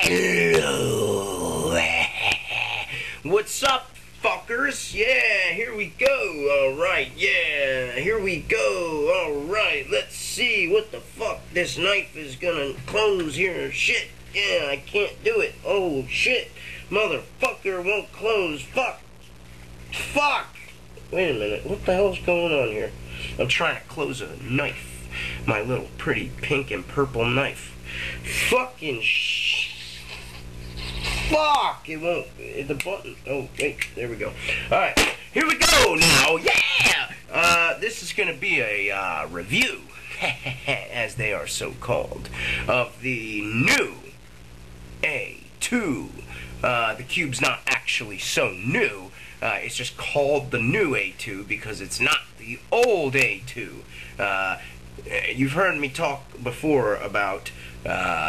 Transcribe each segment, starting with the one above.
Hello. What's up, fuckers? Yeah, here we go. Alright, yeah, here we go. Alright, let's see what the fuck this knife is gonna close here. Shit, yeah, I can't do it. Oh, shit. Motherfucker won't close. Fuck. Fuck. Wait a minute, what the hell's going on here? I'm trying to close a knife. My little pretty pink and purple knife. Fucking fuck! It won't. The button. Oh, wait. There we go. Alright. Here we go now. Yeah! This is going to be a review, as they are so called, of the new A2. The cube's not actually so new. It's just called the new A2 because it's not the old A2. You've heard me talk before about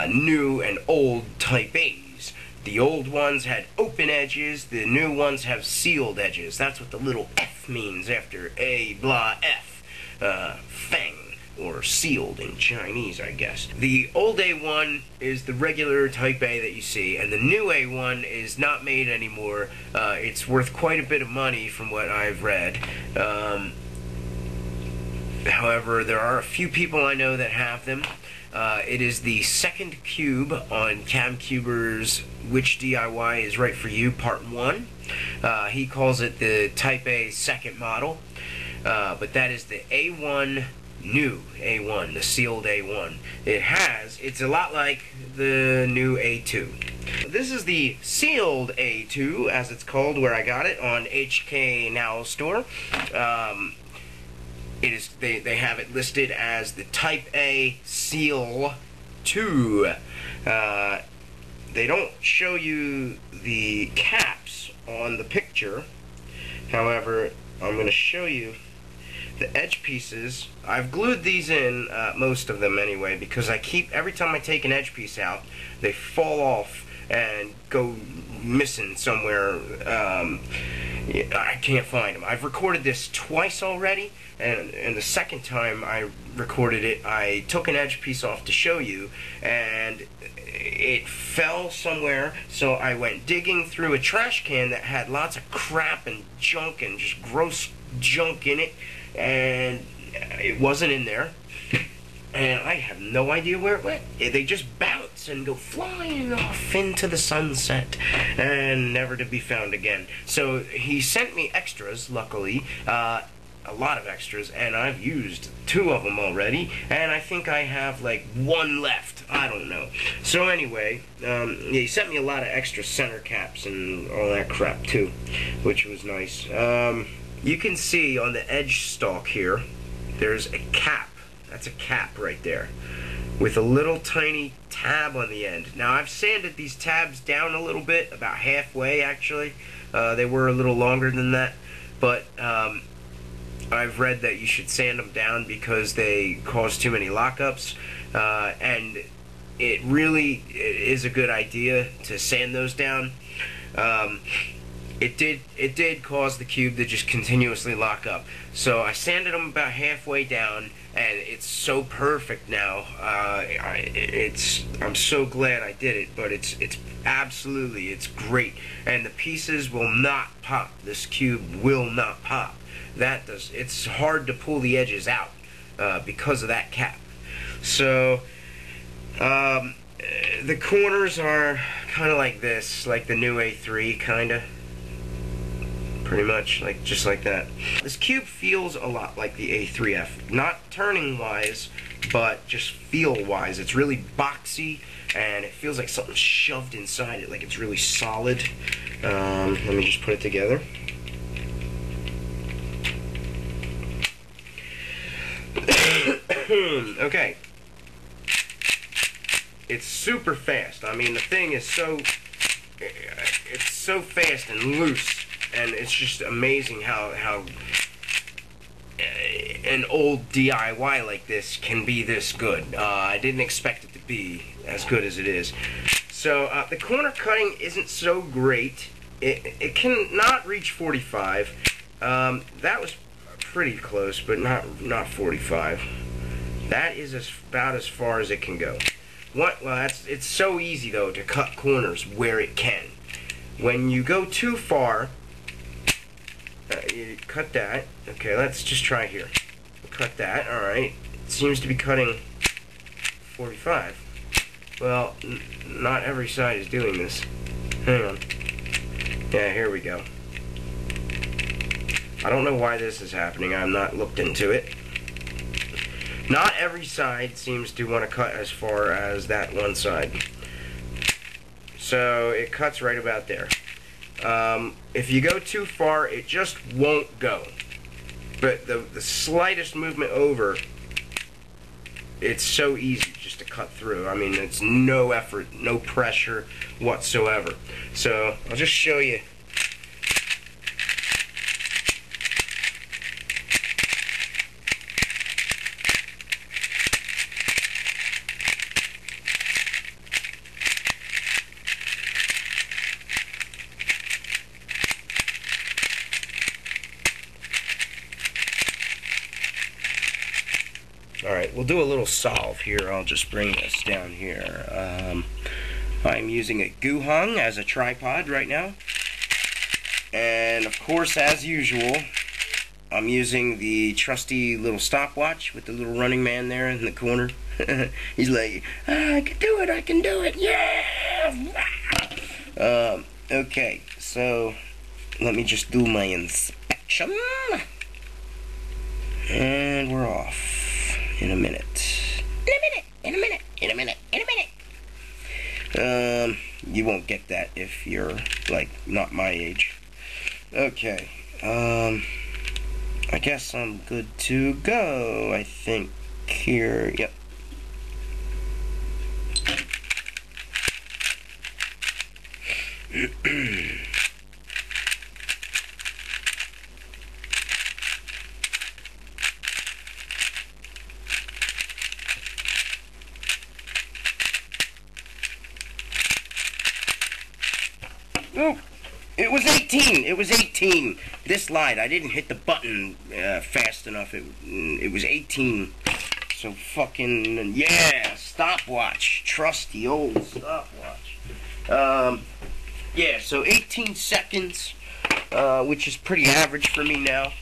new and old Type A's. The old ones had open edges, the new ones have sealed edges. That's what the little F means after A, blah, F. Feng, or sealed in Chinese, I guess. The old A1 is the regular Type A that you see, and the new A1 is not made anymore. It's worth quite a bit of money from what I've read. However, there are a few people I know that have them. It is the second cube on CamCuber's Which DIY is Right for You, Part 1. He calls it the Type A second model. But that is the A1, new A1, the sealed A1. It's a lot like the new A2. This is the sealed A2, as it's called, where I got it, on HK Now Store. They have it listed as the Type A Seal 2. They don't show you the caps on the picture. However, I'm going to show you the edge pieces. I've glued these in, most of them anyway, because every time I take an edge piece out, they fall off and go missing somewhere. I can't find them. I've recorded this twice already, and the second time I recorded it, I took an edge piece off to show you, and it fell somewhere, so I went digging through a trash can that had lots of crap and junk and just gross junk in it, and it wasn't in there. And I have no idea where it went. They just bounce and go flying off into the sunset and never to be found again. So he sent me extras, luckily, a lot of extras, and I've used 2 of them already, and I think I have like 1 left. I don't know. So anyway, yeah, he sent me a lot of extra center caps and all that crap too, which was nice. You can see on the edge stalk here, there's a cap. That's a cap right there, with a little tiny tab on the end. Now, I've sanded these tabs down a little bit, about halfway actually. They were a little longer than that, but I've read that you should sand them down because they cause too many lockups, and it really is a good idea to sand those down. It did cause the cube to just continuously lock up. So I sanded them about halfway down, and it's so perfect now. I'm so glad I did it, but it's great, and the pieces will not pop. This cube will not pop. It's hard to pull the edges out because of that cap. So the corners are kind of like this, like the new A3, kind of. Pretty much, just like that. This cube feels a lot like the A5f. Not turning wise, but just feel wise. It's really boxy, and it feels like something's shoved inside it, like it's really solid. Let me just put it together. Okay. It's super fast. I mean, the thing is it's so fast and loose. And it's just amazing how an old DIY like this can be this good. I didn't expect it to be as good as it is. So the corner cutting isn't so great. It can not reach 45. That was pretty close, but not 45. That is about as far as it can go. Well, it's so easy though to cut corners where it can. When you go too far, you cut that. Okay, let's just try here. Cut that. All right. It seems to be cutting 45. Well, not every side is doing this. Hang on. Yeah, here we go. I don't know why this is happening. I've not looked into it. Not every side seems to want to cut as far as that one side. So it cuts right about there. If you go too far, it just won't go. But the slightest movement over, it's so easy just to cut through. I mean, it's no effort, no pressure whatsoever. So I'll just show you. Alright, we'll do a little solve here. I'll just bring this down here. I'm using a Guhong as a tripod right now. And of course, as usual, I'm using the trusty little stopwatch with the little running man there in the corner. He's like, I can do it, yeah! Okay, so let me just do my inspection. And we're off. In a minute. You won't get that if you're, like, not my age. Okay. I guess I'm good to go, I think, here. Yep. Oh, it was 18. It was 18. This lied. I didn't hit the button fast enough. It was 18. So fucking yeah, stopwatch. Trusty old stopwatch. Yeah. So 18 seconds, which is pretty average for me now.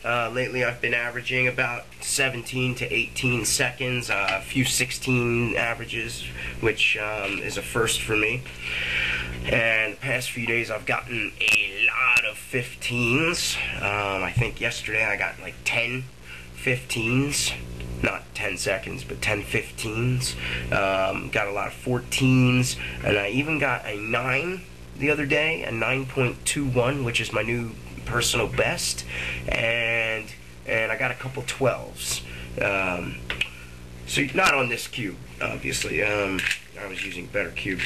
Lately, I've been averaging about 17 to 18 seconds. A few 16 averages, which is a first for me. And the past few days I've gotten a lot of 15s. I think yesterday I got like 10 15s. Not 10 seconds, but 10 15s. Got a lot of 14s. And I even got a 9 the other day. A 9.21, which is my new personal best. And I got a couple 12s. So not on this cube, obviously. I was using a better cube.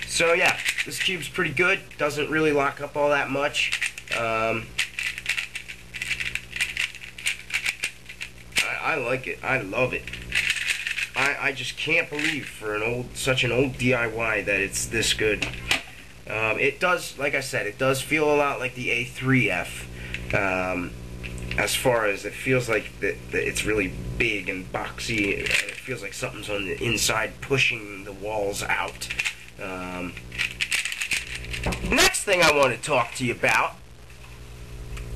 So yeah, this cube's pretty good. Doesn't really lock up all that much. I like it. I love it. I just can't believe for such an old DIY that it's this good. It does, like I said, it does feel a lot like the A5f. As far as it feels like that it's really big and boxy. It feels like something's on the inside pushing the walls out. Next thing I want to talk to you about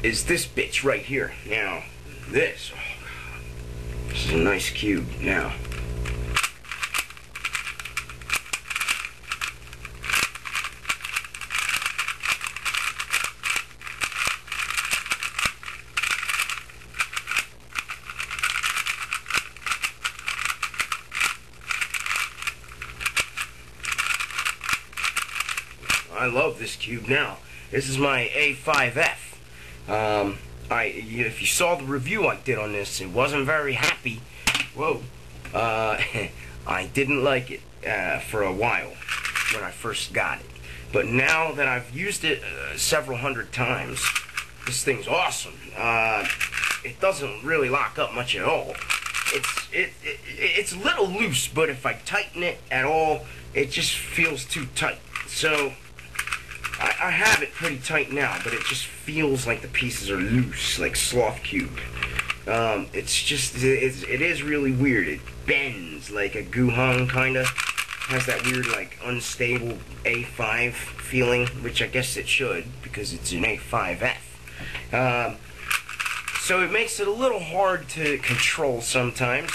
is this bitch right here. Now, this, oh God, this is a nice cube. Now, I love this cube now. This is my A5f. If you saw the review I did on this, it wasn't very happy. Whoa. I didn't like it for a while when I first got it. But now that I've used it several hundred times, this thing's awesome. It doesn't really lock up much at all. It's a little loose, but if I tighten it at all, it just feels too tight. So I have it pretty tight now, but it just feels like the pieces are loose, like sloth cube. It is really weird. It bends like a Guhung kinda. Has that weird like unstable A5 feeling, which I guess it should because it's an A5f. So it makes it a little hard to control sometimes,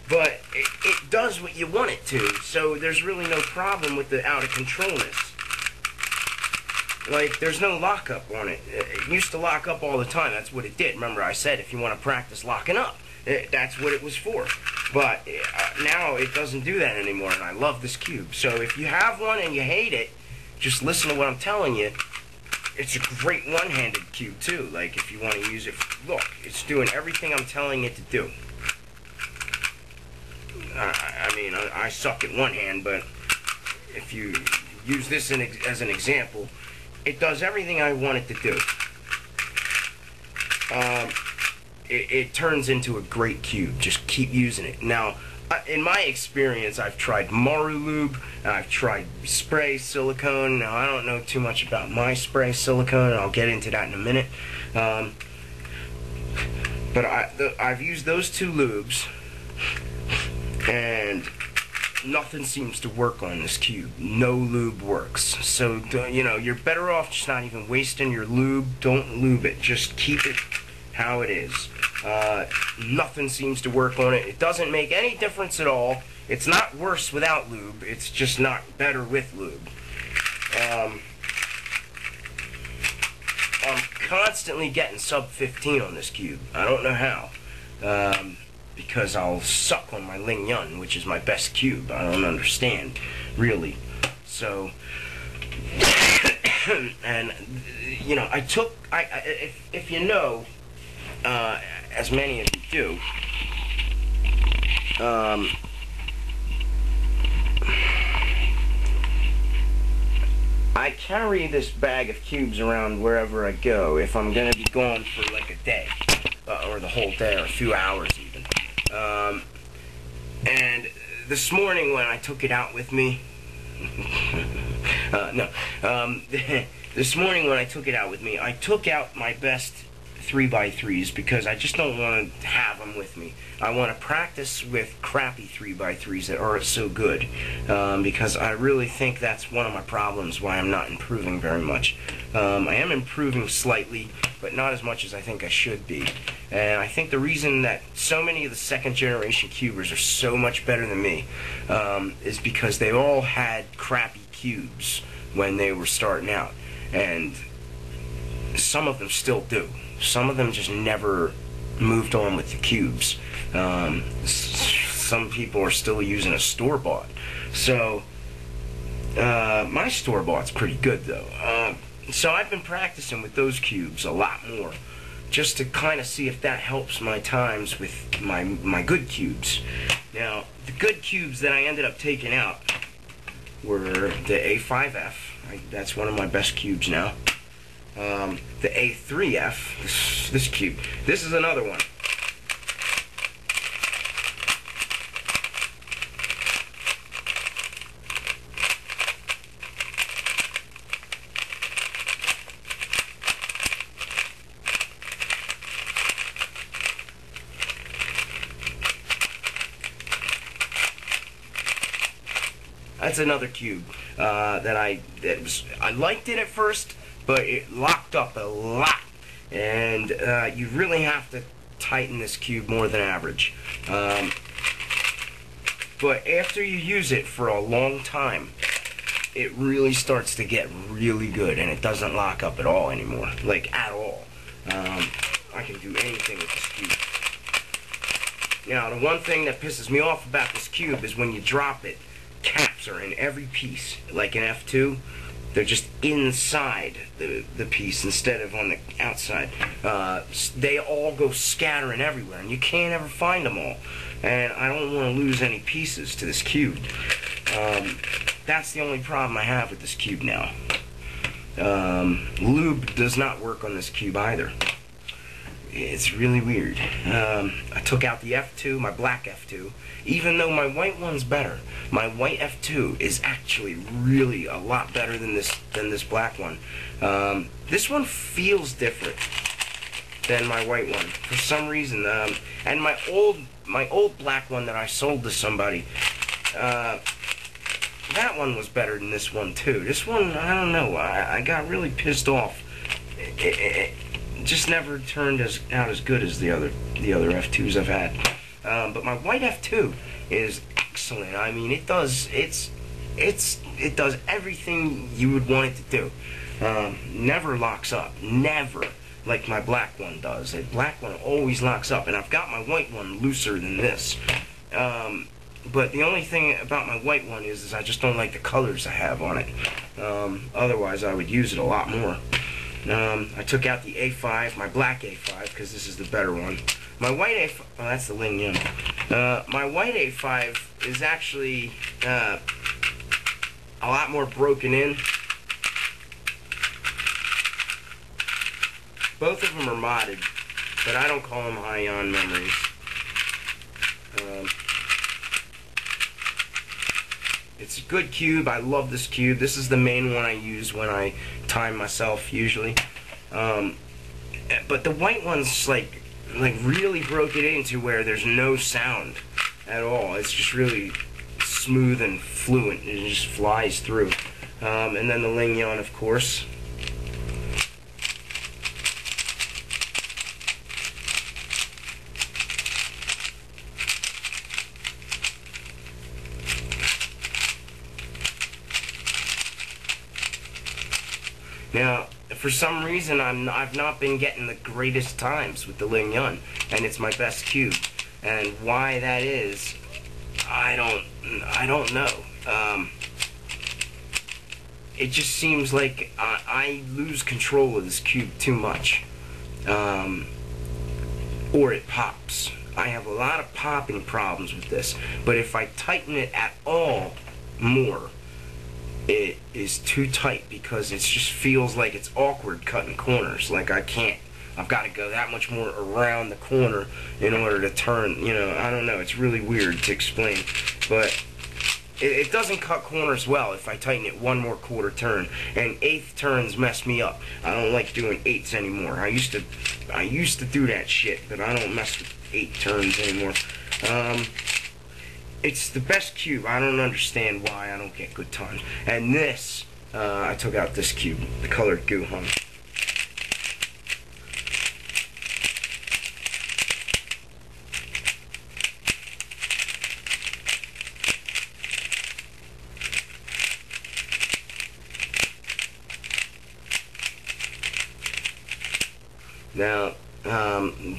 but it does what you want it to. So there's really no problem with the out of controlness. Like, there's no lockup on it. It used to lock up all the time. That's what it did. Remember, I said if you want to practice locking up, that's what it was for. But now it doesn't do that anymore, and I love this cube. So if you have one and you hate it, just listen to what I'm telling you. It's a great one-handed cube, too. Like, if you want to use it, look, it's doing everything I'm telling it to do. I mean, I suck at one hand, but if you use this as an example, it does everything I want it to do. It turns into a great cube. Just keep using it. Now, in my experience, I've tried Maru Lube, I've tried spray silicone. Now, I don't know too much about my spray silicone, and I'll get into that in a minute. But I've used those two lubes, and nothing seems to work on this cube. No lube works. So, you know, you're better off just not even wasting your lube. Don't lube it. Just keep it how it is. Nothing seems to work on it. It doesn't make any difference at all. It's not worse without lube. It's just not better with lube. I'm constantly getting sub 15 on this cube. I don't know how. Because I'll suck on my Ling Yun, which is my best cube. I don't understand, really. So, and, you know, if you know, as many of you do, I carry this bag of cubes around wherever I go if I'm going to be gone for like a day, or the whole day, or a few hours even. And this morning when I took it out with me, this morning when I took it out with me, I took out my best 3x3s because I just don't want to have them with me. I want to practice with crappy 3x3s that aren't so good, because I really think that's one of my problems why I'm not improving very much. I am improving slightly, but not as much as I think I should be. And I think the reason that so many of the second generation cubers are so much better than me is because they all had crappy cubes when they were starting out. And some of them still do. Some of them just never moved on with the cubes. Some people are still using a store-bought. So, my store-bought's pretty good, though. So I've been practicing with those cubes a lot more, just to kind of see if that helps my times with my good cubes. Now, the good cubes that I ended up taking out were the A5f. That's one of my best cubes now. The A3f, this cube. This is another one. That's another cube that I liked it at first, but it locked up a lot, and you really have to tighten this cube more than average. But after you use it for a long time, it really starts to get really good, and it doesn't lock up at all anymore, like at all. I can do anything with this cube. Now, the one thing that pisses me off about this cube is when you drop it, caps are in every piece, like an F2. They're just inside the piece instead of on the outside. They all go scattering everywhere, and you can't ever find them all. And I don't want to lose any pieces to this cube. That's the only problem I have with this cube now. Lube does not work on this cube either. It's really weird. I took out the F2, my black F2, even though my white one's better. My white F2 is actually really a lot better than this black one. This one feels different. than my white one for some reason. And my old black one that I sold to somebody, that one was better than this one too. This one, I don't know. I got really pissed off. It just never turned out as good as the other F2s I've had. But my white F2 is excellent. I mean, it does everything you would want it to do. Never locks up. Never. Like my black one does. The black one always locks up. And I've got my white one looser than this. But the only thing about my white one is I just don't like the colors I have on it. Otherwise, I would use it a lot more. I took out the A5, my black A5, because this is the better one. My white A5, oh, that's the Ling Yun. My white A5 is actually a lot more broken in. Both of them are modded, but I don't call them ion memories. It's a good cube. I love this cube. This is the main one I use when I time myself usually. But the white one's like really broke it into where there's no sound at all. It's just really smooth and fluent. It just flies through. And then the Ling Yun, of course. Now, for some reason, I've not been getting the greatest times with the Ling Yun, and it's my best cube. And why that is, I don't know. It just seems like I lose control of this cube too much, or it pops. I have a lot of popping problems with this, but if I tighten it at all more, it is too tight because it just feels like it's awkward cutting corners. Like I've got to go that much more around the corner in order to turn, you know, I don't know, it's really weird to explain. But it doesn't cut corners well if I tighten it one more quarter turn. And eighth turns mess me up. I don't like doing eighths anymore. I used to do that shit, but I don't mess with eighth turns anymore. It's the best cube. I don't understand why I don't get good times. And this, I took out this cube, the colored goo hung. Now,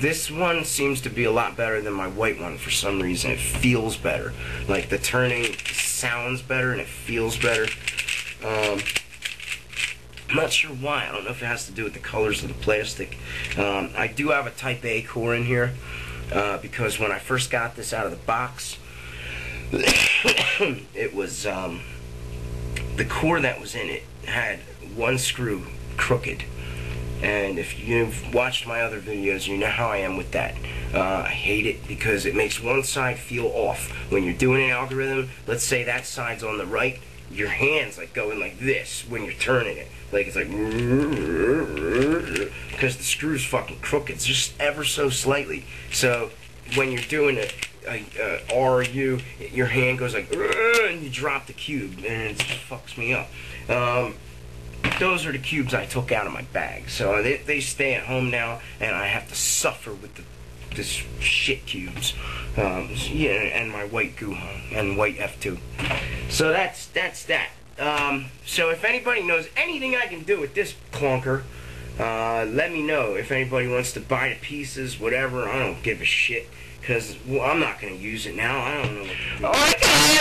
this one seems to be a lot better than my white one for some reason. It feels better. Like the turning sounds better and it feels better. I'm not sure why. I don't know if it has to do with the colors of the plastic. I do have a Type A core in here because when I first got this out of the box, it was the core that was in it had one screw crooked. And if you've watched my other videos, you know how I am with that. I hate it because it makes one side feel off. When you're doing an algorithm, let's say that side's on the right, your hand's like going like this when you're turning it. Like it's like, because the screw's fucking crooked, it's just ever so slightly. So when you're doing a RU, your hand goes like, and you drop the cube, and it just fucks me up. Those are the cubes I took out of my bag. So they stay at home now, and I have to suffer with this shit cubes. Yeah, and my white goo hung and white F2. So that's that. So if anybody knows anything I can do with this clunker, let me know. If anybody wants to buy the pieces, whatever, I don't give a shit. Because I'm not going to use it now. I don't know what to do. Oh my gosh,